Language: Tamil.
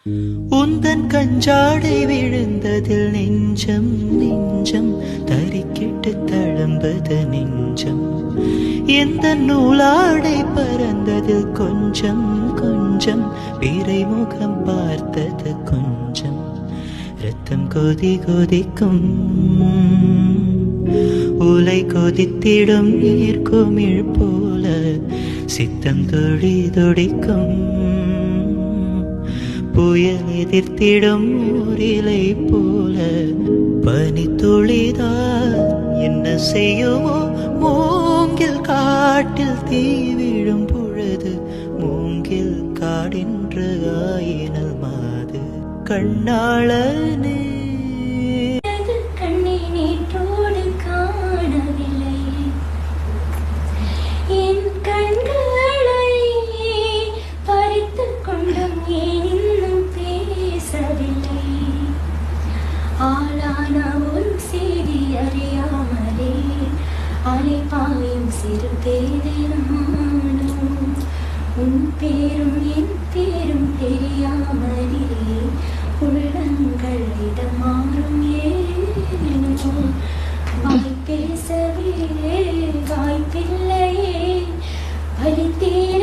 உந்தன் கஞ்சாடை விழுந்ததில் நெஞ்சம் நெஞ்சம் தறிக்கிட்டு தழும்பது நெஞ்சம். எந்த நூலாடை பறந்ததில் கொஞ்சம் கொஞ்சம் பிறை முகம் பார்த்தது கொஞ்சம். ரத்தம் கொதி கொதிக்கும் உலை கொதித்திடும் நீர்க்குமிழ் போல சித்தம் தொடி தொடிக்கும். புயல் எதிர்த்திடும் ஊரிலை போல பனி துளிதான் என்ன செய்யுமோ. மூங்கில் காட்டில் தீ விழும் பொழுது மூங்கில் காடென்று ஆயினல் மாது. கண்ணாளனே கண்ணை நேற்றோடு காணவில்லை, என் கண்களை பறித்துக் கொண்டும் ஏன் இன்னும் பேசவில்லை. ஆளான ஒரு செய்தி அறியாமலே அலைப்பாயும் சிறு பேரினானும். உன் பேரும் என் பேரும் தெரியாமலே உள்ளங்கள் இடமாறும் ஏனோ. வாய் பேசவே வாய்ப்பில்லையே, வலித்தேன்